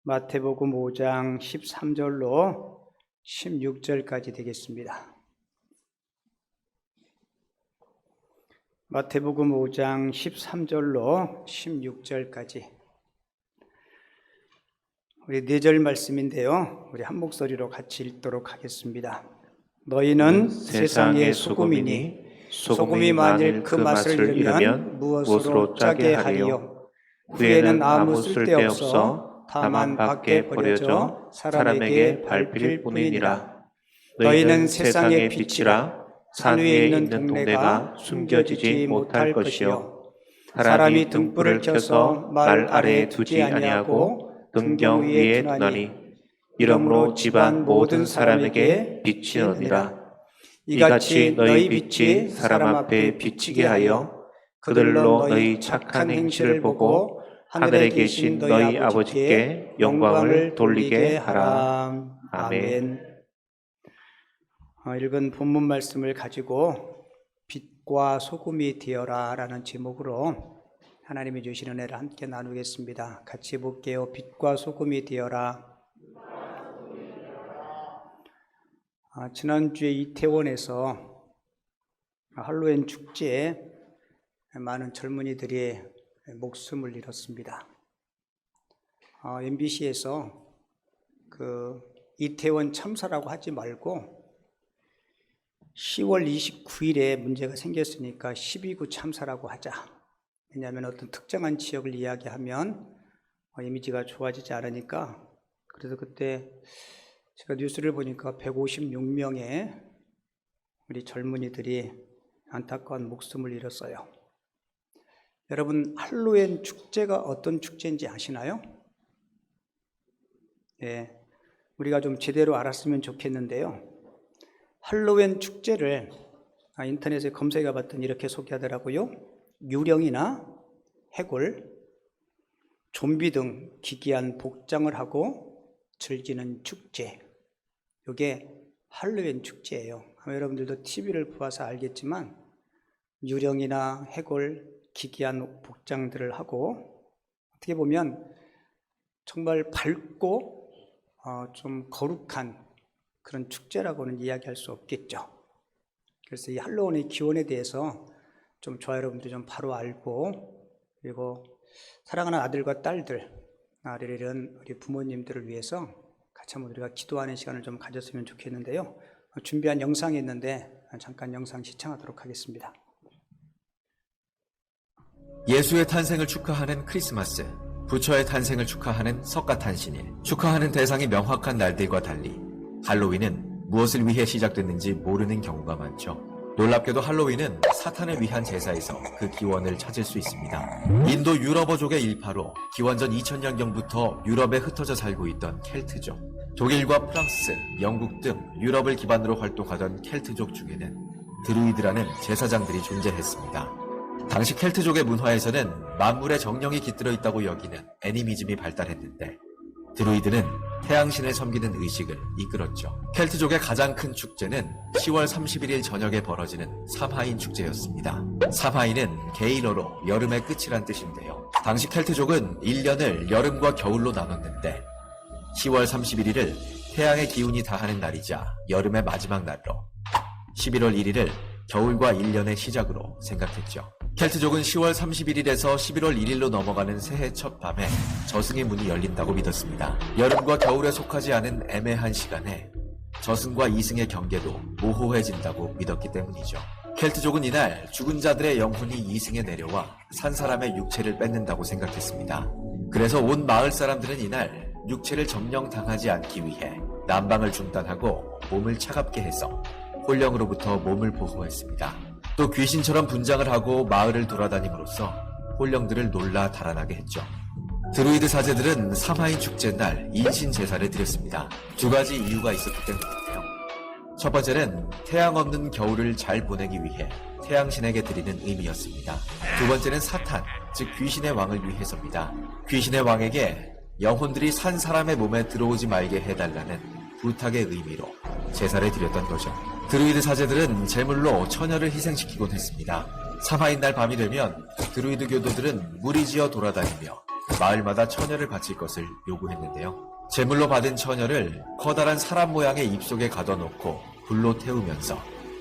마태복음 5장 13절로 16절까지 되겠습니다. 마태복음 5장 13절로 16절까지 우리 4절 말씀인데요. 우리 한 목소리로 같이 읽도록 하겠습니다. 너희는 세상의 소금이니 소금이 만일 그 맛을 잃으면 무엇으로 짜게 하리요? 후에는 아무 쓸데없어 다만 밖에 버려져 사람에게 밟힐 뿐이니라. 너희는 세상의 빛이라. 산 위에 있는 동네가 숨겨지지 못할 것이요 사람이 등불을 켜서 말 아래에 두지 아니하고 등경 위에 두나니 이러므로 집안 모든 사람에게 빛이 나니라. 이같이 너희 빛이 사람 앞에 비치게 하여 그들로 너희 착한 행실을 보고 하늘에 계신 너희 아버지께 영광을 돌리게 하라. 아멘. 읽은 본문 말씀을 가지고 빛과 소금이 되어라 라는 제목으로 하나님이 주신 은혜를 함께 나누겠습니다. 같이 볼게요. 빛과 소금이 되어라. 지난주에 이태원에서 할로윈 축제에 많은 젊은이들이 목숨을 잃었습니다. MBC에서 그 이태원 참사라고 하지 말고 10월 29일에 문제가 생겼으니까 12구 참사라고 하자. 왜냐하면 어떤 특정한 지역을 이야기하면 이미지가 좋아지지 않으니까. 그래서 그때 제가 뉴스를 보니까 156명의 우리 젊은이들이 안타까운 목숨을 잃었어요. 여러분, 할로윈 축제가 어떤 축제인지 아시나요? 네, 우리가 좀 제대로 알았으면 좋겠는데요. 할로윈 축제를 인터넷에 검색해 봤더니 이렇게 소개하더라고요. 유령이나 해골, 좀비 등 기괴한 복장을 하고 즐기는 축제. 이게 할로윈 축제예요. 아마 여러분들도 TV를 보아서 알겠지만 유령이나 해골, 기괴한 복장들을 하고 어떻게 보면 정말 밝고 좀 거룩한 그런 축제라고는 이야기할 수 없겠죠. 그래서 이 할로윈의 기원에 대해서 좀 저와 여러분들이 좀 바로 알고, 그리고 사랑하는 아들과 딸들, 이런 우리 부모님들을 위해서 같이 한번 우리가 기도하는 시간을 좀 가졌으면 좋겠는데요. 준비한 영상이 있는데 잠깐 영상 시청하도록 하겠습니다. 예수의 탄생을 축하하는 크리스마스, 부처의 탄생을 축하하는 석가탄신일, 축하하는 대상이 명확한 날들과 달리 할로윈은 무엇을 위해 시작됐는지 모르는 경우가 많죠. 놀랍게도 할로윈은 사탄을 위한 제사에서 그 기원을 찾을 수 있습니다. 인도 유럽어족의 일파로 기원전 2000년경부터 유럽에 흩어져 살고 있던 켈트족, 독일과 프랑스, 영국 등 유럽을 기반으로 활동하던 켈트족 중에는 드루이드라는 제사장들이 존재했습니다. 당시 켈트족의 문화에서는 만물의 정령이 깃들어 있다고 여기는 애니미즘이 발달했는데 드루이드는 태양신을 섬기는 의식을 이끌었죠. 켈트족의 가장 큰 축제는 10월 31일 저녁에 벌어지는 삼하인 축제였습니다. 삼하인은 게일어로 여름의 끝이란 뜻인데요. 당시 켈트족은 1년을 여름과 겨울로 나눴는데 10월 31일을 태양의 기운이 다하는 날이자 여름의 마지막 날로, 11월 1일을 겨울과 1년의 시작으로 생각했죠. 켈트족은 10월 31일에서 11월 1일로 넘어가는 새해 첫 밤에 저승의 문이 열린다고 믿었습니다. 여름과 겨울에 속하지 않은 애매한 시간에 저승과 이승의 경계도 모호해진다고 믿었기 때문이죠. 켈트족은 이날 죽은 자들의 영혼이 이승에 내려와 산 사람의 육체를 뺏는다고 생각했습니다. 그래서 온 마을 사람들은 이날 육체를 점령당하지 않기 위해 난방을 중단하고 몸을 차갑게 해서 홀령으로부터 몸을 보호했습니다. 또 귀신처럼 분장을 하고 마을을 돌아다님으로써 홀령들을 놀라 달아나게 했죠. 드루이드 사제들은 삼하인 축제날 인신 제사를 드렸습니다. 2가지 이유가 있었기 때문인데요. 첫 번째는 태양 없는 겨울을 잘 보내기 위해 태양신에게 드리는 의미였습니다. 두 번째는 사탄, 즉 귀신의 왕을 위해서입니다. 귀신의 왕에게 영혼들이 산 사람의 몸에 들어오지 말게 해달라는 부탁의 의미로 제사를 드렸던 거죠. 드루이드 사제들은 제물로 처녀를 희생시키곤 했습니다. 삼하인 날 밤이 되면 드루이드 교도들은 무리지어 돌아다니며 마을마다 처녀를 바칠 것을 요구했는데요. 제물로 받은 처녀를 커다란 사람 모양의 입속에 가둬놓고 불로 태우면서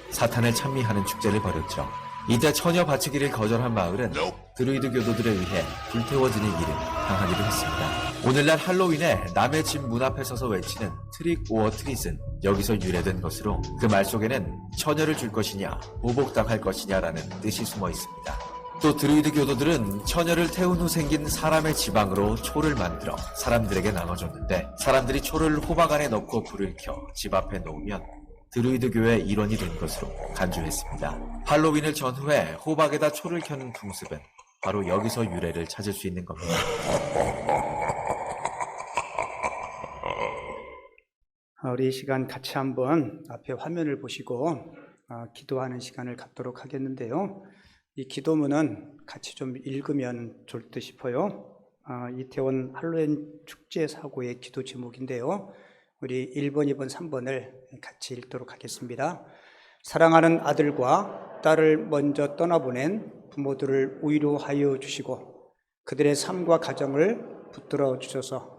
사탄을 찬미하는 축제를 벌였죠. 이때 처녀 바치기를 거절한 마을은 드루이드 교도들에 의해 불태워지는 일을 당하기도 했습니다. 오늘날 할로윈에 남의 집 문 앞에 서서 외치는 트릭 오어 트릿은 여기서 유래된 것으로 그 말 속에는 처녀를 줄 것이냐 보복당할 것이냐라는 뜻이 숨어 있습니다. 또 드루이드 교도들은 처녀를 태운 후 생긴 사람의 지방으로 초를 만들어 사람들에게 나눠줬는데 사람들이 초를 호박 안에 넣고 불을 켜 집 앞에 놓으면 드루이드교의 일원이 된 것으로 간주했습니다. 할로윈을 전후해 호박에다 초를 켜는 풍습은 바로 여기서 유래를 찾을 수 있는 겁니다. 우리 이 시간 같이 한번 앞에 화면을 보시고 기도하는 시간을 갖도록 하겠는데요. 이 기도문은 같이 좀 읽으면 좋을 듯 싶어요. 이태원 할로윈 축제 사고의 기도 제목인데요. 우리 1번, 2번, 3번을 같이 읽도록 하겠습니다. 사랑하는 아들과 딸을 먼저 떠나보낸 부모들을 위로하여 주시고 그들의 삶과 가정을 붙들어 주셔서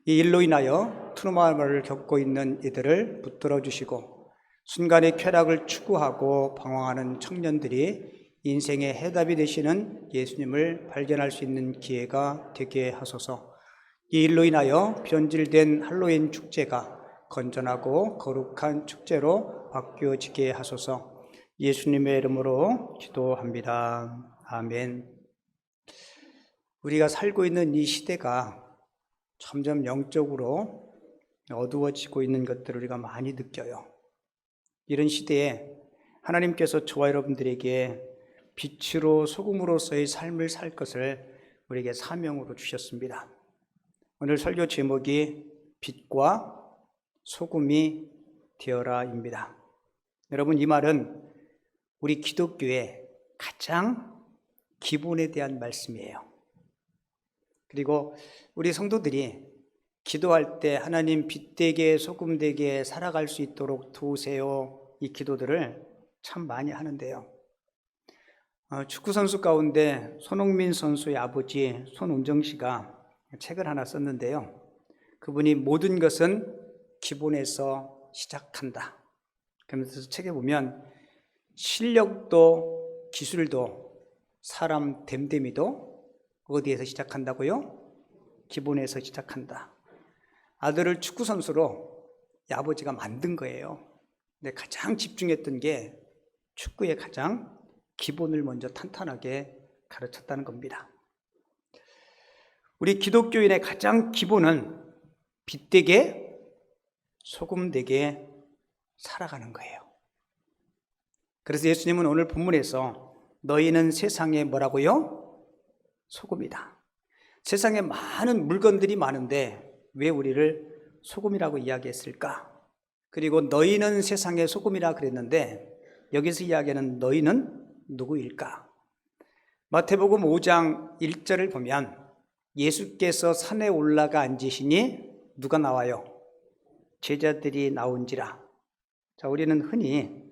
이 일로 인하여 트라우마를 겪고 있는 이들을 붙들어 주시고 순간의 쾌락을 추구하고 방황하는 청년들이 인생의 해답이 되시는 예수님을 발견할 수 있는 기회가 되게 하소서. 이 일로 인하여 변질된 할로윈 축제가 건전하고 거룩한 축제로 바뀌어지게 하소서. 예수님의 이름으로 기도합니다. 아멘. 우리가 살고 있는 이 시대가 점점 영적으로 어두워지고 있는 것들을 우리가 많이 느껴요. 이런 시대에 하나님께서 저와 여러분들에게 빛으로 소금으로서의 삶을 살 것을 우리에게 사명으로 주셨습니다. 오늘 설교 제목이 빛과 소금이 되어라입니다. 여러분, 이 말은 우리 기독교의 가장 기본에 대한 말씀이에요. 그리고 우리 성도들이 기도할 때 하나님 빛되게 소금되게 살아갈 수 있도록 도우세요, 이 기도들을 참 많이 하는데요. 축구선수 가운데 손흥민 선수의 아버지 손운정 씨가 책을 하나 썼는데요. 그분이 모든 것은 기본에서 시작한다. 그러면서 책에 보면 실력도 기술도 사람 됨됨이도 어디에서 시작한다고요? 기본에서 시작한다. 아들을 축구선수로 아버지가 만든 거예요. 근데 가장 집중했던 게 축구의 가장 기본을 먼저 탄탄하게 가르쳤다는 겁니다. 우리 기독교인의 가장 기본은 빛되게 소금되게 살아가는 거예요. 그래서 예수님은 오늘 본문에서 너희는 세상에 뭐라고요? 소금이다. 세상에 많은 물건들이 많은데 왜 우리를 소금이라고 이야기했을까? 그리고 너희는 세상의 소금이라 그랬는데 여기서 이야기하는 너희는 누구일까? 마태복음 5장 1절을 보면 예수께서 산에 올라가 앉으시니 누가 나와요? 제자들이 나온지라. 자, 우리는 흔히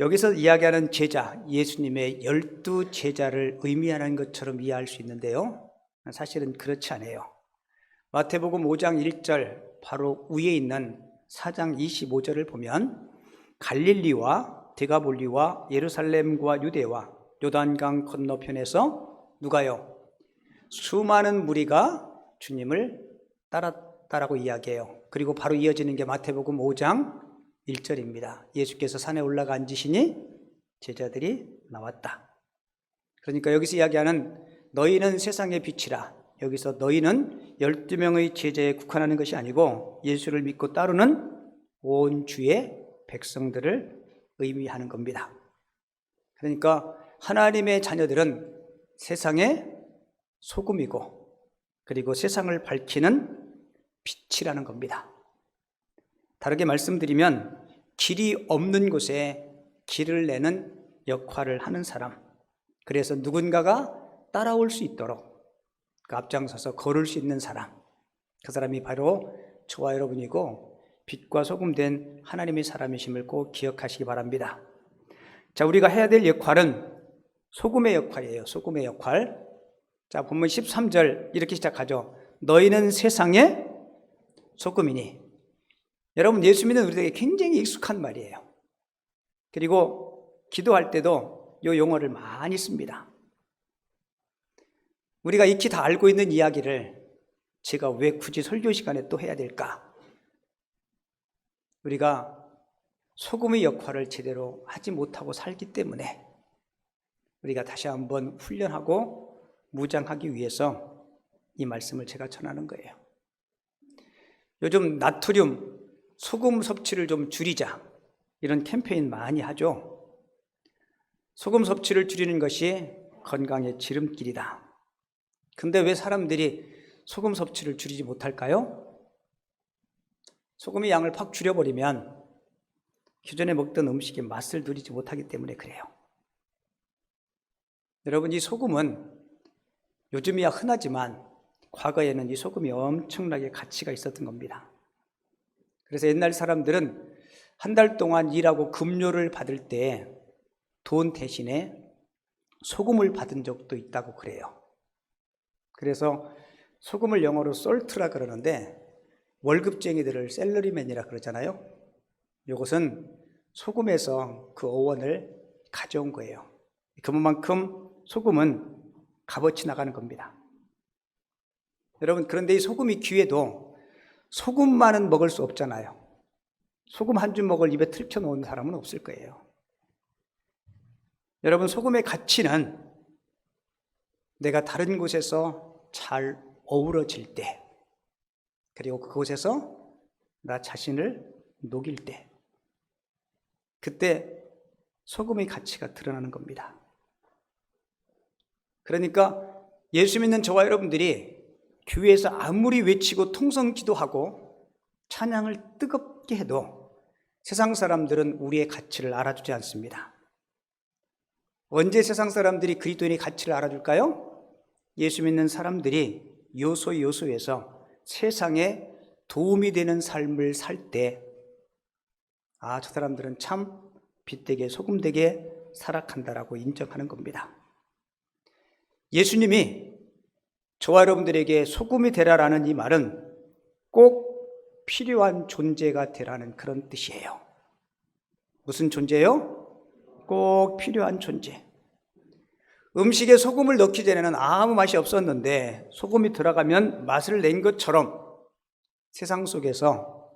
여기서 이야기하는 제자, 예수님의 12 제자를 의미하는 것처럼 이해할 수 있는데요. 사실은 그렇지 않아요. 마태복음 5장 1절 바로 위에 있는 4장 25절을 보면 갈릴리와 데가볼리와 예루살렘과 유대와 요단강 건너편에서 누가요? 수많은 무리가 주님을 따랐다라고 이야기해요. 그리고 바로 이어지는 게 마태복음 5장 1절입니다. 예수께서 산에 올라가 앉으시니 제자들이 나왔다. 그러니까 여기서 이야기하는 너희는 세상의 빛이라. 여기서 너희는 12명의 제자에 국한하는 것이 아니고 예수를 믿고 따르는 온 주의 백성들을 의미하는 겁니다. 그러니까 하나님의 자녀들은 세상의 소금이고 그리고 세상을 밝히는 빛이라는 겁니다. 다르게 말씀드리면 길이 없는 곳에 길을 내는 역할을 하는 사람, 그래서 누군가가 따라올 수 있도록 앞장서서 걸을 수 있는 사람, 그 사람이 바로 저와 여러분이고 빛과 소금 된 하나님의 사람이심을 꼭 기억하시기 바랍니다. 자, 우리가 해야 될 역할은 소금의 역할이에요. 소금의 역할. 자, 본문 13절 이렇게 시작하죠. 너희는 세상의 소금이니. 여러분, 예수 믿는 우리에게 굉장히 익숙한 말이에요. 그리고 기도할 때도 이 용어를 많이 씁니다. 우리가 익히 다 알고 있는 이야기를 제가 왜 굳이 설교 시간에 또 해야 될까? 우리가 소금의 역할을 제대로 하지 못하고 살기 때문에 우리가 다시 한번 훈련하고 무장하기 위해서 이 말씀을 제가 전하는 거예요. 요즘 나트륨, 소금 섭취를 좀 줄이자 이런 캠페인 많이 하죠. 소금 섭취를 줄이는 것이 건강의 지름길이다. 근데 왜 사람들이 소금 섭취를 줄이지 못할까요? 소금의 양을 팍 줄여버리면 기존에 먹던 음식의 맛을 누리지 못하기 때문에 그래요. 여러분, 이 소금은 요즘이야 흔하지만 과거에는 이 소금이 엄청나게 가치가 있었던 겁니다. 그래서 옛날 사람들은 한 달 동안 일하고 급료를 받을 때 돈 대신에 소금을 받은 적도 있다고 그래요. 그래서 소금을 영어로 솔트라 그러는데 월급쟁이들을 샐러리맨이라 그러잖아요. 이것은 소금에서 그 어원을 가져온 거예요. 그만큼 소금은 값어치 나가는 겁니다. 여러분, 그런데 이 소금이 귀해도 소금만은 먹을 수 없잖아요. 소금 한 주먹을 입에 틀쳐 놓은 사람은 없을 거예요. 여러분, 소금의 가치는 내가 다른 곳에서 잘 어우러질 때, 그리고 그곳에서 나 자신을 녹일 때, 그때 소금의 가치가 드러나는 겁니다. 그러니까 예수 믿는 저와 여러분들이 교회에서 아무리 외치고 통성 기도하고 찬양을 뜨겁게 해도 세상 사람들은 우리의 가치를 알아주지 않습니다. 언제 세상 사람들이 그리스도인의 가치를 알아줄까요? 예수 믿는 사람들이 요소요소에서 세상에 도움이 되는 삶을 살 때, 아, 저 사람들은 참 빛되게 소금되게 살아간다라고 인정하는 겁니다. 예수님이 저와 여러분들에게 소금이 되라라는 이 말은 꼭 필요한 존재가 되라는 그런 뜻이에요. 무슨 존재요? 꼭 필요한 존재. 음식에 소금을 넣기 전에는 아무 맛이 없었는데 소금이 들어가면 맛을 낸 것처럼 세상 속에서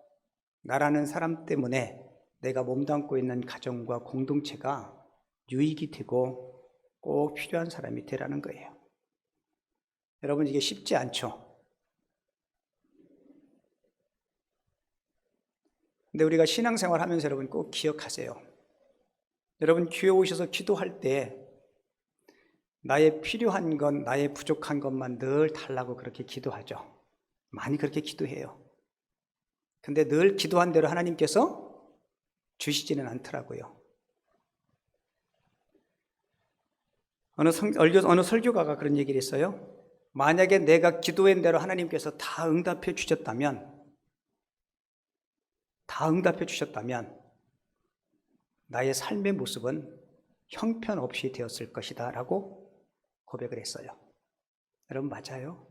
나라는 사람 때문에 내가 몸담고 있는 가정과 공동체가 유익이 되고 꼭 필요한 사람이 되라는 거예요. 여러분, 이게 쉽지 않죠? 근데 우리가 신앙생활 하면서 여러분 꼭 기억하세요. 여러분, 교회 오셔서 기도할 때 나의 필요한 것, 나의 부족한 것만 늘 달라고 그렇게 기도하죠. 많이 그렇게 기도해요. 근데 늘 기도한 대로 하나님께서 주시지는 않더라고요. 어느 설교가가 그런 얘기를 했어요. 만약에 내가 기도한 대로 하나님께서 다 응답해 주셨다면 나의 삶의 모습은 형편없이 되었을 것이다 라고 고백을 했어요. 여러분, 맞아요.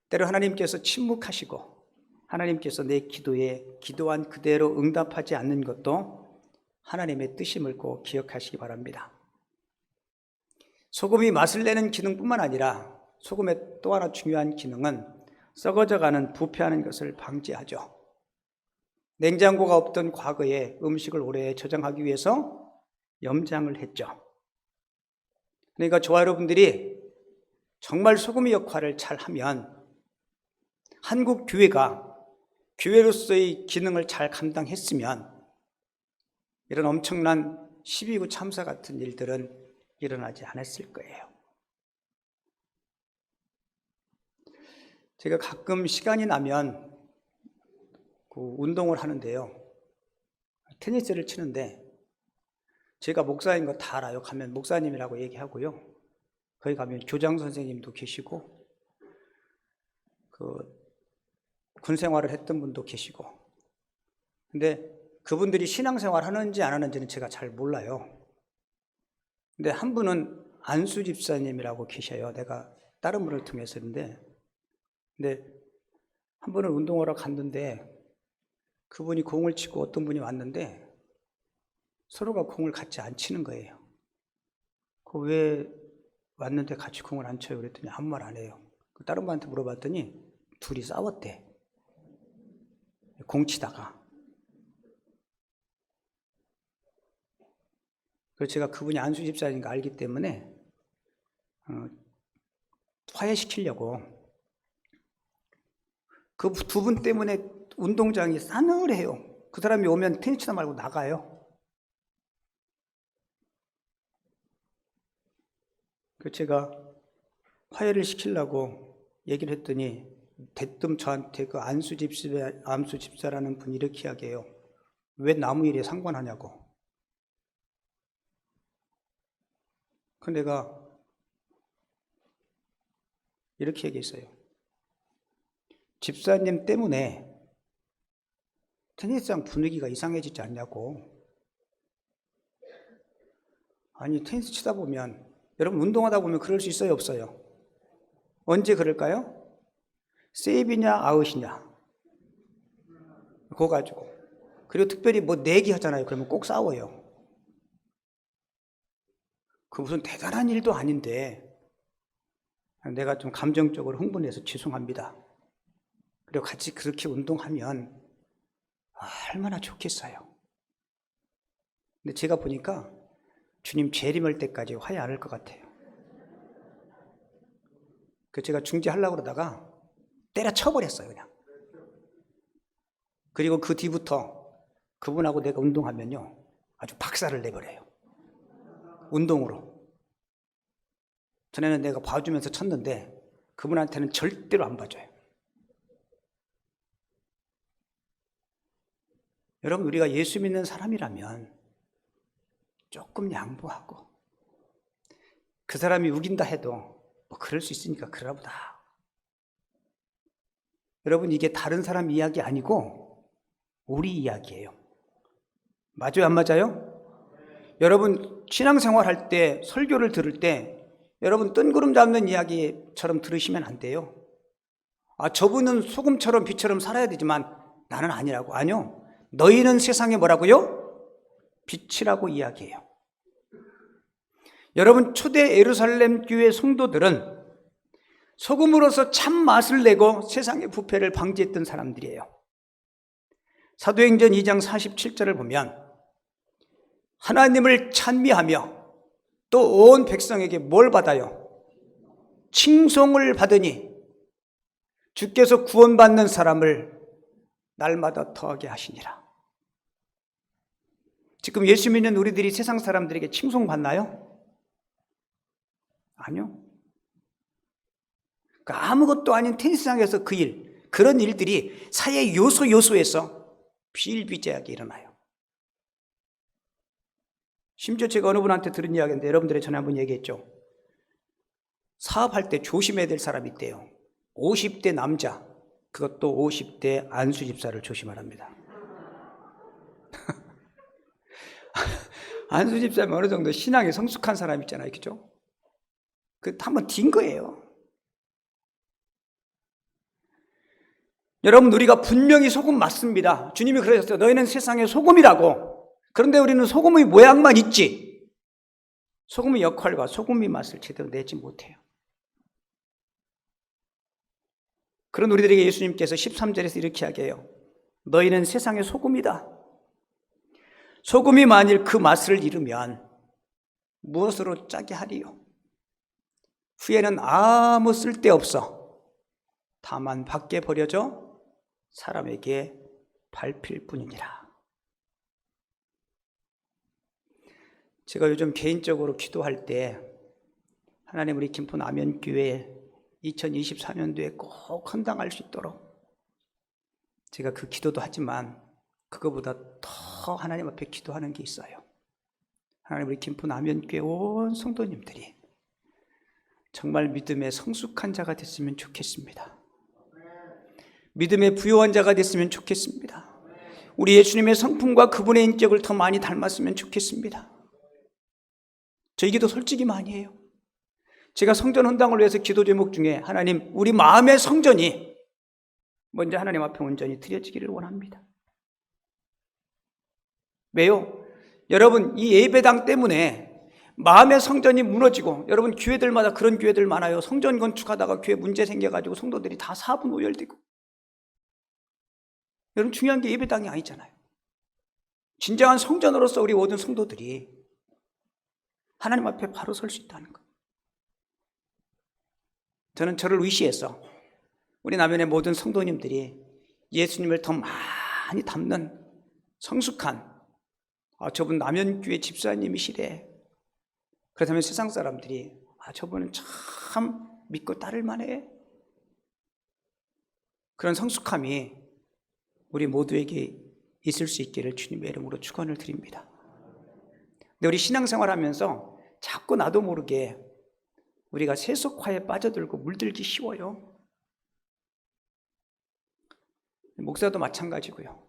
때로 하나님께서 침묵하시고 하나님께서 내 기도에 기도한 그대로 응답하지 않는 것도 하나님의 뜻임을 꼭 기억하시기 바랍니다. 소금이 맛을 내는 기능뿐만 아니라 소금의 또 하나 중요한 기능은 썩어져가는 부패하는 것을 방지하죠. 냉장고가 없던 과거에 음식을 오래 저장하기 위해서 염장을 했죠. 그러니까 저와 여러분들이 정말 소금의 역할을 잘하면 한국 교회가 교회로서의 기능을 잘 감당했으면 이런 엄청난 12.9 참사 같은 일들은 일어나지 않았을 거예요. 제가 가끔 시간이 나면 운동을 하는데요. 테니스를 치는데 제가 목사인 거 다 알아요. 가면 목사님이라고 얘기하고요. 거기 가면 교장 선생님도 계시고 군 생활을 했던 분도 계시고, 근데 그분들이 신앙생활 하는지 안 하는지는 제가 잘 몰라요. 근데 한 분은 안수 집사님이라고 계셔요. 내가 다른 분을 통해서인데, 근데 한 번은 운동하러 갔는데 그분이 공을 치고 어떤 분이 왔는데 서로가 공을 같이 안 치는 거예요. 왜 왔는데 같이 공을 안 쳐요? 그랬더니 아무 말 안 해요. 다른 분한테 물어봤더니 둘이 싸웠대. 공 치다가. 그래서 제가 그분이 안수 집사인 거 알기 때문에 화해시키려고, 그 두 분 때문에 운동장이 싸늘해요. 그 사람이 오면 테니스 치다 말고 나가요. 그래서 제가 화해를 시키려고 얘기를 했더니 대뜸 저한테 그 안수 집사라는 분이 이렇게 이야기해요. 왜 나무 일에 상관하냐고. 그 내가 이렇게 얘기했어요. 집사님 때문에 테니스장 분위기가 이상해지지 않냐고. 아니, 테니스 치다 보면, 여러분 운동하다 보면 그럴 수 있어요, 없어요? 언제 그럴까요? 세이브냐 아웃이냐 그거 가지고. 그리고 특별히 뭐 내기 하잖아요. 그러면 꼭 싸워요. 그 무슨 대단한 일도 아닌데 내가 좀 감정적으로 흥분해서 죄송합니다. 그리고 같이 그렇게 운동하면 얼마나 좋겠어요. 근데 제가 보니까 주님 재림할 때까지 화해 안 할 것 같아요. 그래서 제가 중지하려고 그러다가 때려쳐버렸어요, 그냥. 그리고 그 뒤부터 그분하고 내가 운동하면요, 아주 박살을 내버려요. 운동으로. 전에는 내가 봐주면서 쳤는데 그분한테는 절대로 안 봐줘요. 여러분, 우리가 예수 믿는 사람이라면 조금 양보하고, 그 사람이 우긴다 해도 뭐 그럴 수 있으니까 그러나 보다. 여러분, 이게 다른 사람 이야기 아니고 우리 이야기예요. 맞아요, 안 맞아요? 여러분, 신앙생활 할 때, 설교를 들을 때 여러분 뜬구름 잡는 이야기처럼 들으시면 안 돼요. 저분은 소금처럼 빛처럼 살아야 되지만 나는 아니라고. 아니요. 너희는 세상에 뭐라고요? 빛이라고 이야기해요. 여러분, 초대 예루살렘 교회 성도들은 소금으로서 참 맛을 내고 세상의 부패를 방지했던 사람들이에요. 사도행전 2장 47절을 보면 하나님을 찬미하며 또 온 백성에게 뭘 받아요? 칭송을 받으니 주께서 구원받는 사람을 날마다 더하게 하시니라. 지금 예수 믿는 우리들이 세상 사람들에게 칭송받나요? 아니요. 아무것도 아닌 테니스장에서 그 일, 그런 일들이 사회 요소에서 비일비재하게 일어나요. 심지어 제가 어느 분한테 들은 이야기인데 여러분들의 전에 한번 얘기했죠. 사업할 때 조심해야 될 사람이 있대요. 50대 남자, 그것도 50대 안수 집사를 조심하랍니다. 안수 집사면 어느 정도 신앙에 성숙한 사람 있잖아요, 그죠? 그 한번 딘 거예요. 여러분, 우리가 분명히 소금 맞습니다. 주님이 그러셨어요. 너희는 세상의 소금이라고. 그런데 우리는 소금의 모양만 있지 소금의 역할과 소금의 맛을 제대로 내지 못해요. 그런 우리들에게 예수님께서 13절에서 이렇게 이야기해요. 너희는 세상의 소금이다. 소금이 만일 그 맛을 잃으면 무엇으로 짜게 하리요? 후에는 아무 쓸데없어 다만 밖에 버려져 사람에게 밟힐 뿐이니라. 제가 요즘 개인적으로 기도할 때 하나님, 우리 김포 남현교회 2024년도에 꼭 헌당할 수 있도록, 제가 그 기도도 하지만 그거보다 더 하나님 앞에 기도하는 게 있어요. 하나님, 우리 김포 남현교회 온 성도님들이 정말 믿음의 성숙한 자가 됐으면 좋겠습니다. 믿음의 부요한 자가 됐으면 좋겠습니다. 우리 예수님의 성품과 그분의 인격을 더 많이 닮았으면 좋겠습니다. 저 이게 더 솔직히 많이 해요. 제가 성전 헌당을 위해서 기도 제목 중에 하나님, 우리 마음의 성전이 먼저 하나님 앞에 온전히 드려지기를 원합니다. 왜요? 여러분, 이 예배당 때문에 마음의 성전이 무너지고, 여러분 교회들마다 그런 교회들 많아요. 성전 건축하다가 교회 문제 생겨가지고 성도들이 다 사분 오열되고. 여러분, 중요한 게 예배당이 아니잖아요. 진정한 성전으로서 우리 모든 성도들이 하나님 앞에 바로 설 수 있다는 것. 저는 저를 위시해서 우리 남연의 모든 성도님들이 예수님을 더 많이 닮는 성숙한, 저분 남연교회 집사님이시래. 그렇다면 세상 사람들이 저분은 참 믿고 따를 만해. 그런 성숙함이 우리 모두에게 있을 수 있기를 주님의 이름으로 축원을 드립니다. 근데 우리 신앙생활하면서 자꾸 나도 모르게 우리가 세속화에 빠져들고 물들기 쉬워요. 목사도 마찬가지고요.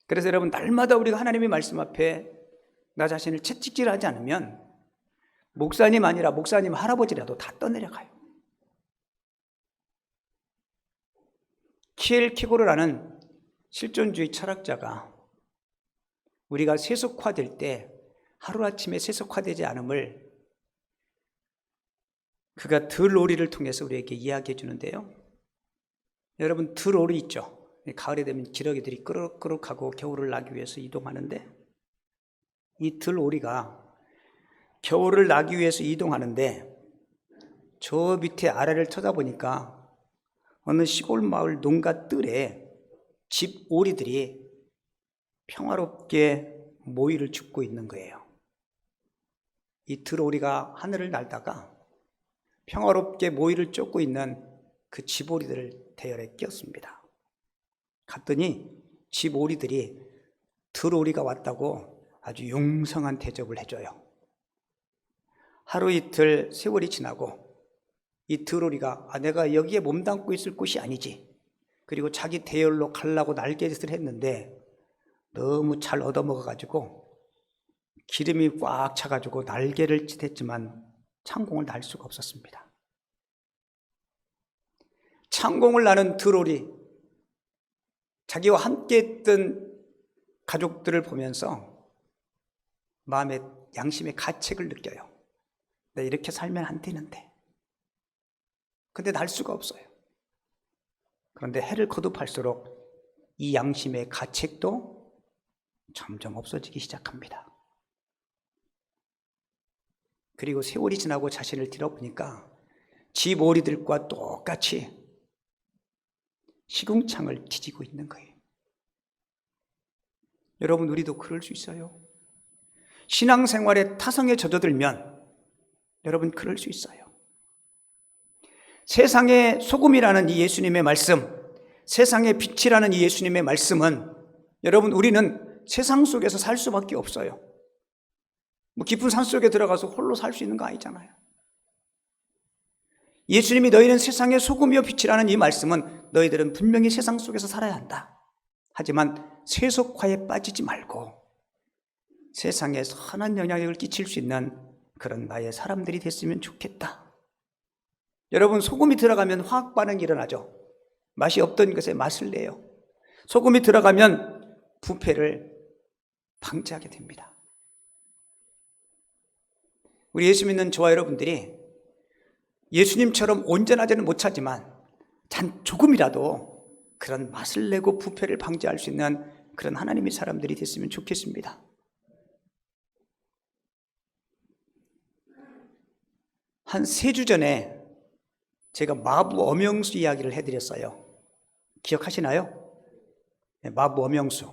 그래서 여러분, 날마다 우리가 하나님의 말씀 앞에 나 자신을 채찍질하지 않으면 목사님 아니라 목사님 할아버지라도 다 떠내려가요. 키엘케고르라는 실존주의 철학자가 우리가 세속화될 때 하루아침에 세속화되지 않음을 그가 들오리를 통해서 우리에게 이야기해 주는데요. 여러분, 들오리 있죠? 가을이 되면 기러기들이 끄룩끄룩하고 겨울을 나기 위해서 이동하는데, 이 들오리가 겨울을 나기 위해서 이동하는데 저 밑에 아래를 쳐다보니까 어느 시골 마을 농가 뜰에 집 오리들이 평화롭게 모이를 줍고 있는 거예요. 이 들오리가 하늘을 날다가 평화롭게 모이를 쫓고 있는 그 집오리들을 대열에 끼었습니다. 갔더니 집오리들이 들오리가 왔다고 아주 용성한 대접을 해줘요. 하루 이틀 세월이 지나고 이 들오리가 내가 여기에 몸담고 있을 곳이 아니지, 그리고 자기 대열로 가려고 날개짓을 했는데 너무 잘 얻어먹어가지고 기름이 꽉 차가지고 날개를 찢었지만 창공을 날 수가 없었습니다. 창공을 나는 들오리, 자기와 함께 했던 가족들을 보면서 마음에 양심의 가책을 느껴요. 내가 이렇게 살면 안 되는데. 근데 날 수가 없어요. 그런데 해를 거듭할수록 이 양심의 가책도 점점 없어지기 시작합니다. 그리고 세월이 지나고 자신을 뒤져보니까 집 오리들과 똑같이 시궁창을 뒤지고 있는 거예요. 여러분, 우리도 그럴 수 있어요. 신앙생활에 타성에 젖어들면 여러분 그럴 수 있어요. 세상의 소금이라는 이 예수님의 말씀, 세상의 빛이라는 이 예수님의 말씀은 여러분, 우리는 세상 속에서 살 수밖에 없어요. 깊은 산 속에 들어가서 홀로 살 수 있는 거 아니잖아요. 예수님이 너희는 세상의 소금이요 빛이라는 이 말씀은 너희들은 분명히 세상 속에서 살아야 한다. 하지만 세속화에 빠지지 말고 세상에 선한 영향력을 끼칠 수 있는 그런 나의 사람들이 됐으면 좋겠다. 여러분, 소금이 들어가면 화학 반응이 일어나죠. 맛이 없던 것에 맛을 내요. 소금이 들어가면 부패를 방지하게 됩니다. 우리 예수 믿는 저와 여러분들이 예수님처럼 온전하지는 못하지만 조금이라도 그런 맛을 내고 부패를 방지할 수 있는 그런 하나님의 사람들이 됐으면 좋겠습니다. 한 3주 전에 제가 마부 엄영수 이야기를 해드렸어요. 기억하시나요? 네, 마부 엄영수.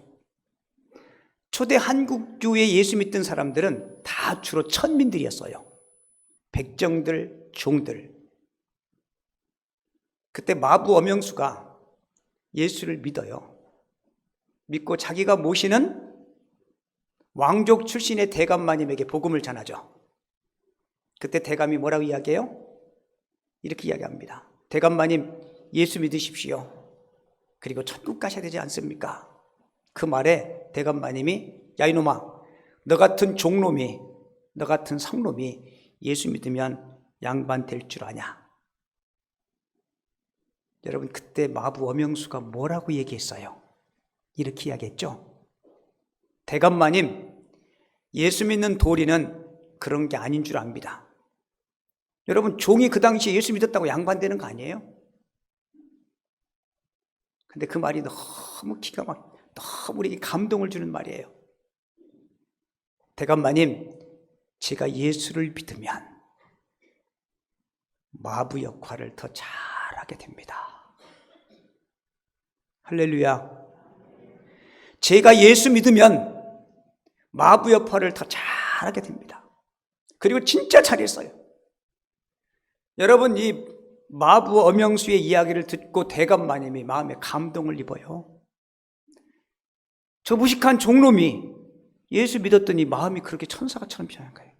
초대 한국교회에 예수 믿던 사람들은 다 주로 천민들이었어요. 백정들, 종들. 그때 마부 엄영수가 예수를 믿어요. 믿고 자기가 모시는 왕족 출신의 대감마님에게 복음을 전하죠. 그때 대감이 뭐라고 이야기해요? 이렇게 이야기합니다. 대감마님, 예수 믿으십시오. 그리고 천국 가셔야 되지 않습니까? 그 말에 대감마님이 야 이놈아, 너 같은 종놈이, 너 같은 상놈이 예수 믿으면 양반 될 줄 아냐? 여러분, 그때 마부 엄영수가 뭐라고 얘기했어요? 이렇게 이야기했죠. 대감마님, 예수 믿는 도리는 그런 게 아닌 줄 압니다. 여러분, 종이 그 당시에 예수 믿었다고 양반되는 거 아니에요? 근데 그 말이 너무 기가 막, 너무 우리에게 감동을 주는 말이에요. 대감마님, 제가 예수를 믿으면 마부 역할을 더 잘하게 됩니다. 할렐루야. 제가 예수 믿으면 마부 역할을 더 잘하게 됩니다. 그리고 진짜 잘했어요. 여러분, 이 마부 엄영수의 이야기를 듣고 대감마님이 마음에 감동을 입어요. 저 무식한 종놈이 예수 믿었더니 마음이 그렇게 천사가처럼 변한 거예요.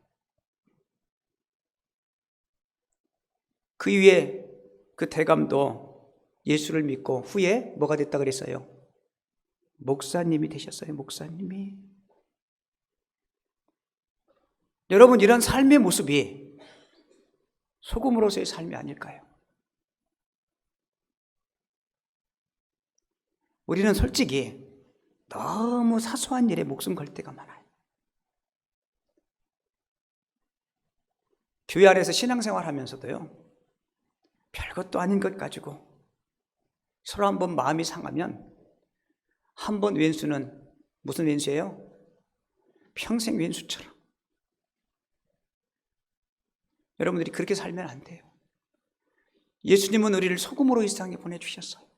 그 이후에 그 대감도 예수를 믿고 후에 뭐가 됐다 그랬어요? 목사님이 되셨어요. 목사님이. 여러분, 이런 삶의 모습이 소금으로서의 삶이 아닐까요? 우리는 솔직히 너무 사소한 일에 목숨 걸 때가 많아요. 교회 안에서 신앙생활 하면서도요, 별것도 아닌 것 가지고 서로 한번 마음이 상하면 한 번 왼수는 무슨 왼수예요? 평생 왼수처럼. 여러분들이 그렇게 살면 안 돼요. 예수님은 우리를 소금으로 이 세상에 보내주셨어요.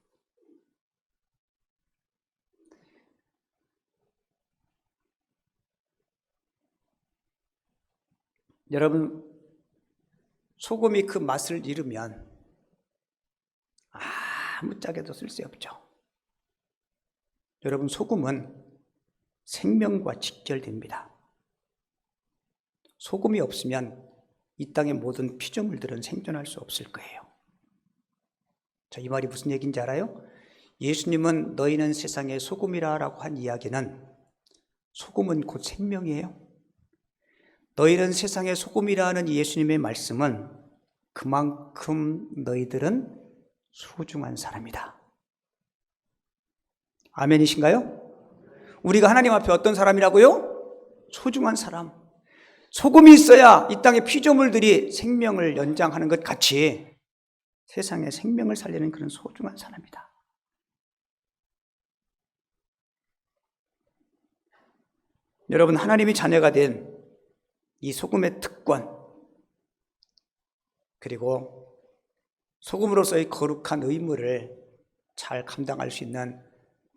여러분, 소금이 그 맛을 잃으면 아무짝에도 쓸데없죠. 여러분, 소금은 생명과 직결됩니다. 소금이 없으면 이 땅의 모든 피조물들은 생존할 수 없을 거예요. 자, 이 말이 무슨 얘기인지 알아요? 예수님은 너희는 세상의 소금이라 라고 한 이야기는 소금은 곧 생명이에요. 너희는 세상의 소금이라는 예수님의 말씀은 그만큼 너희들은 소중한 사람이다. 아멘이신가요? 우리가 하나님 앞에 어떤 사람이라고요? 소중한 사람. 소금이 있어야 이 땅의 피조물들이 생명을 연장하는 것 같이 세상의 생명을 살리는 그런 소중한 사람이다. 여러분, 하나님이 자녀가 된 이 소금의 특권, 그리고 소금으로서의 거룩한 의무를 잘 감당할 수 있는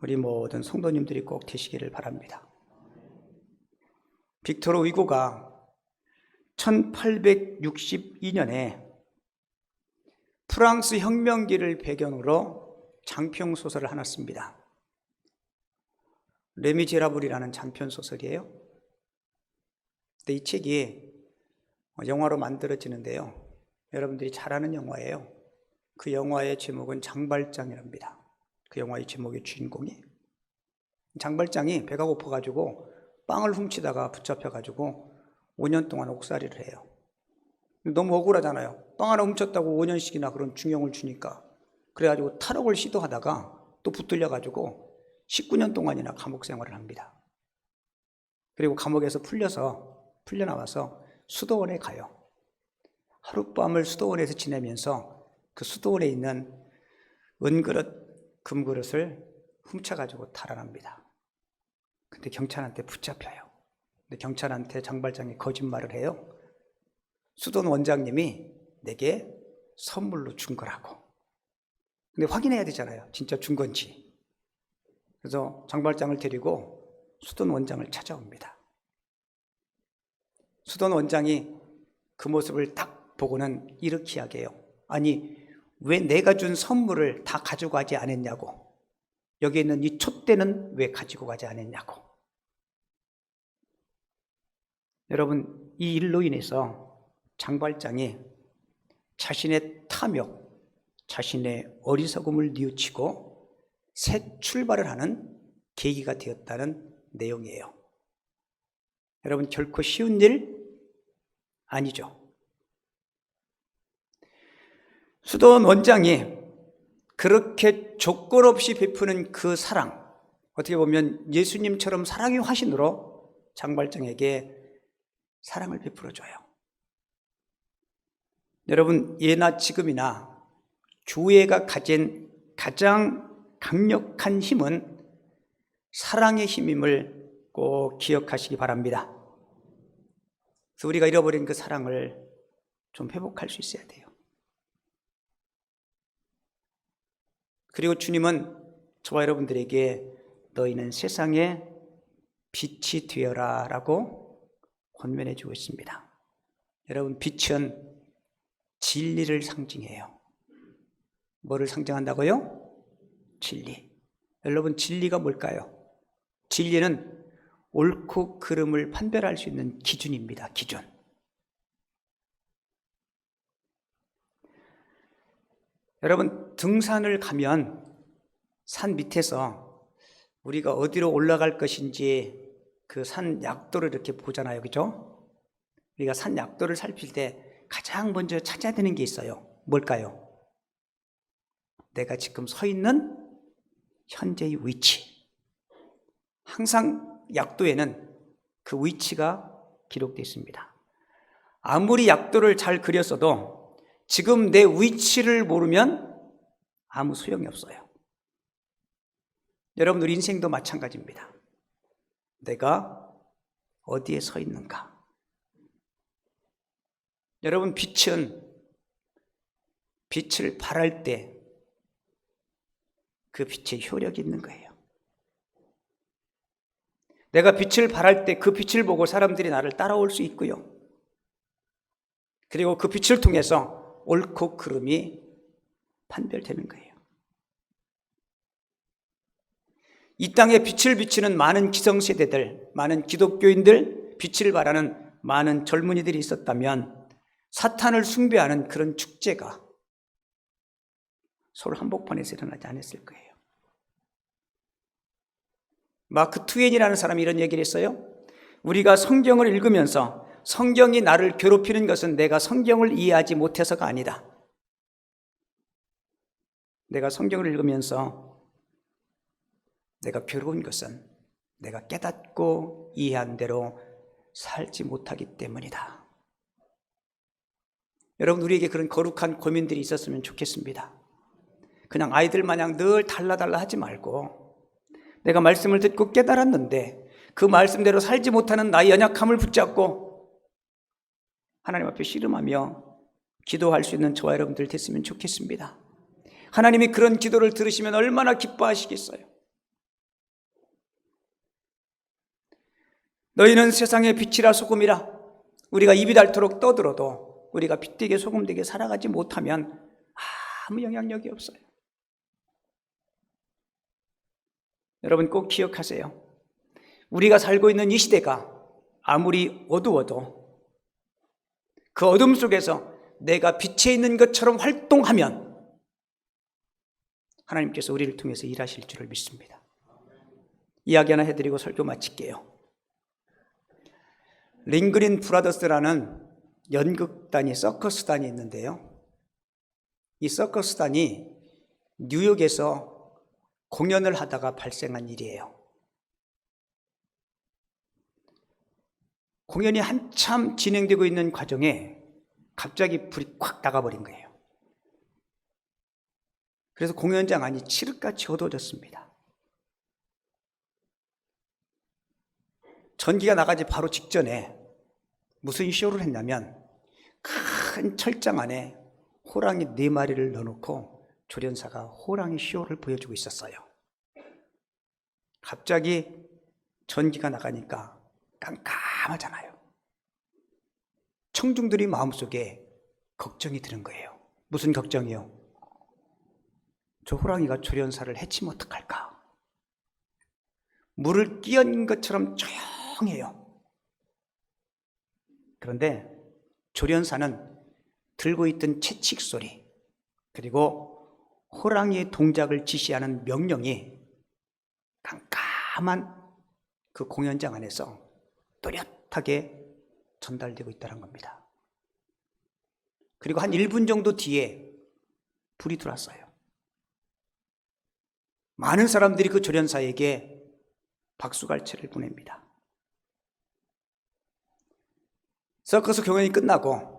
우리 모든 성도님들이 꼭 되시기를 바랍니다. 빅토르 위고가 1862년에 프랑스 혁명기를 배경으로 장편소설을 하나 씁니다. 레미제라블이라는 장편소설이에요. 이 책이 영화로 만들어지는데요, 여러분들이 잘 아는 영화예요. 그 영화의 제목은 장발장이랍니다. 그 영화의 제목의 주인공이 장발장이 배가 고파가지고 빵을 훔치다가 붙잡혀가지고 5년 동안 옥살이를 해요. 너무 억울하잖아요. 빵 하나 훔쳤다고 5년씩이나 그런 중형을 주니까. 그래가지고 탈옥을 시도하다가 또 붙들려가지고 19년 동안이나 감옥 생활을 합니다. 그리고 감옥에서 풀려나와서 수도원에 가요. 하룻밤을 수도원에서 지내면서 그 수도원에 있는 은그릇, 금그릇을 훔쳐가지고 탈환합니다. 근데 경찰한테 붙잡혀요. 근데 경찰한테 장발장이 거짓말을 해요. 수도원 원장님이 내게 선물로 준 거라고. 근데 확인해야 되잖아요. 진짜 준 건지. 그래서 장발장을 데리고 수도원 원장을 찾아옵니다. 수도원 원장이 그 모습을 딱 보고는 이렇게 이야기해요. 아니, 왜 내가 준 선물을 다 가지고 가지 않았냐고. 여기 있는 이 촛대는 왜 가지고 가지 않았냐고. 여러분, 이 일로 인해서 장발장이 자신의 탐욕, 자신의 어리석음을 뉘우치고 새 출발을 하는 계기가 되었다는 내용이에요. 여러분, 결코 쉬운 일 아니죠. 수도원 원장이 그렇게 조건 없이 베푸는 그 사랑, 어떻게 보면 예수님처럼 사랑의 화신으로 장발장에게 사랑을 베풀어줘요. 여러분, 예나 지금이나 교회가 가진 가장 강력한 힘은 사랑의 힘임을 꼭 기억하시기 바랍니다. 그래서 우리가 잃어버린 그 사랑을 좀 회복할 수 있어야 돼요. 그리고 주님은 저와 여러분들에게 너희는 세상의 빛이 되어라 라고 권면해 주고 있습니다. 여러분, 빛은 진리를 상징해요. 뭐를 상징한다고요? 진리. 여러분, 진리가 뭘까요? 진리는 옳고 그름을 판별할 수 있는 기준입니다. 기준. 여러분, 등산을 가면 산 밑에서 우리가 어디로 올라갈 것인지 그 산 약도를 이렇게 보잖아요. 그죠? 우리가 산 약도를 살필 때 가장 먼저 찾아야 되는 게 있어요. 뭘까요? 내가 지금 서 있는 현재의 위치. 항상 약도에는 그 위치가 기록되어 있습니다. 아무리 약도를 잘 그렸어도 지금 내 위치를 모르면 아무 소용이 없어요. 여러분, 우리 인생도 마찬가지입니다. 내가 어디에 서 있는가? 여러분, 빛은 빛을 발할 때 그 빛에 효력이 있는 거예요. 내가 빛을 발할 때 그 빛을 보고 사람들이 나를 따라올 수 있고요. 그리고 그 빛을 통해서 옳고 그름이 판별되는 거예요. 이 땅에 빛을 비치는 많은 기성세대들, 많은 기독교인들, 빛을 발하는 많은 젊은이들이 있었다면 사탄을 숭배하는 그런 축제가 서울 한복판에서 일어나지 않았을 거예요. 마크 트웨인이라는 사람이 이런 얘기를 했어요. 우리가 성경을 읽으면서 성경이 나를 괴롭히는 것은 내가 성경을 이해하지 못해서가 아니다. 내가 성경을 읽으면서 내가 괴로운 것은 내가 깨닫고 이해한 대로 살지 못하기 때문이다. 여러분, 우리에게 그런 거룩한 고민들이 있었으면 좋겠습니다. 그냥 아이들 마냥 늘 달라달라 하지 말고 내가 말씀을 듣고 깨달았는데 그 말씀대로 살지 못하는 나의 연약함을 붙잡고 하나님 앞에 씨름하며 기도할 수 있는 저와 여러분들 됐으면 좋겠습니다. 하나님이 그런 기도를 들으시면 얼마나 기뻐하시겠어요. 너희는 세상의 빛이라 소금이라. 우리가 입이 닳도록 떠들어도 우리가 빛되게 소금되게 살아가지 못하면 아무 영향력이 없어요. 여러분, 꼭 기억하세요. 우리가 살고 있는 이 시대가 아무리 어두워도 그 어둠 속에서 내가 빛에 있는 것처럼 활동하면 하나님께서 우리를 통해서 일하실 줄을 믿습니다. 이야기 하나 해드리고 설교 마칠게요. 링그린 브라더스라는 연극단이, 서커스단이 있는데요. 이 서커스단이 뉴욕에서 공연을 하다가 발생한 일이에요. 공연이 한참 진행되고 있는 과정에 갑자기 불이 콱 나가버린 거예요. 그래서 공연장 안이 칠흑같이 어두워졌습니다. 전기가 나가지 바로 직전에 무슨 쇼를 했냐면 큰 철장 안에 호랑이 4마리를 넣어놓고 조련사가 호랑이 쇼를 보여주고 있었어요. 갑자기 전기가 나가니까 깜깜하잖아요. 청중들이 마음속에 걱정이 드는 거예요. 무슨 걱정이요? 저 호랑이가 조련사를 해치면 어떡할까? 물을 끼얹은 것처럼 조용해요. 그런데 조련사는 들고 있던 채찍 소리, 그리고 호랑이의 동작을 지시하는 명령이 깜깜한 그 공연장 안에서 또렷하게 전달되고 있다는 겁니다. 그리고 한 1분 정도 뒤에 불이 들어왔어요. 많은 사람들이 그 조련사에게 박수갈채를 보냅니다. 서커스 공연이 끝나고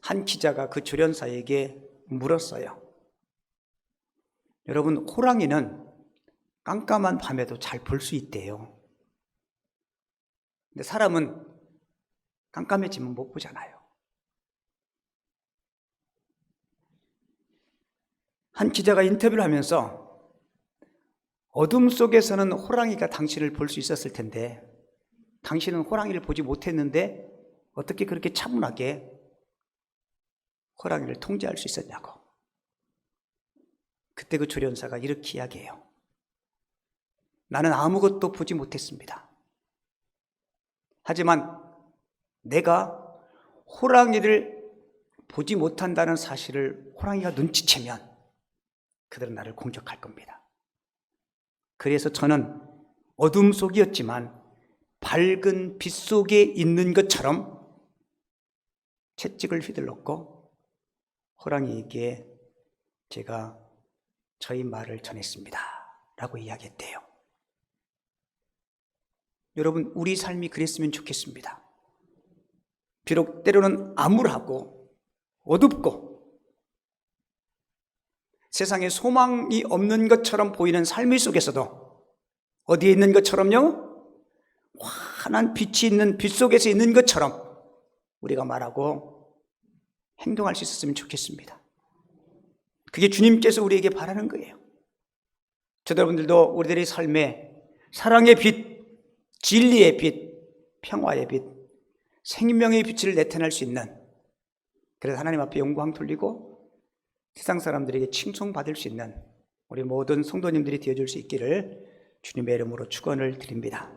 한 기자가 그 조련사에게 물었어요. 여러분, 호랑이는 깜깜한 밤에도 잘 볼 수 있대요. 근데 사람은 깜깜해지면 못 보잖아요. 한 기자가 인터뷰를 하면서 어둠 속에서는 호랑이가 당신을 볼 수 있었을 텐데 당신은 호랑이를 보지 못했는데 어떻게 그렇게 차분하게 호랑이를 통제할 수 있었냐고. 그때 그 조련사가 이렇게 이야기해요. 나는 아무것도 보지 못했습니다. 하지만 내가 호랑이를 보지 못한다는 사실을 호랑이가 눈치채면 그들은 나를 공격할 겁니다. 그래서 저는 어둠 속이었지만 밝은 빛 속에 있는 것처럼 채찍을 휘둘렀고 호랑이에게 제가 저희 말을 전했습니다 라고 이야기했대요. 여러분, 우리 삶이 그랬으면 좋겠습니다. 비록 때로는 암울하고 어둡고 세상에 소망이 없는 것처럼 보이는 삶의 속에서도 어디에 있는 것처럼요? 환한 빛이 있는 빛 속에서 있는 것처럼 우리가 말하고 행동할 수 있었으면 좋겠습니다. 그게 주님께서 우리에게 바라는 거예요. 저도 여러분들도 우리들의 삶에 사랑의 빛, 진리의 빛, 평화의 빛, 생명의 빛을 나타낼 수 있는, 그래서 하나님 앞에 영광 돌리고 세상 사람들에게 칭송받을 수 있는 우리 모든 성도님들이 되어줄 수 있기를 주님의 이름으로 축원을 드립니다.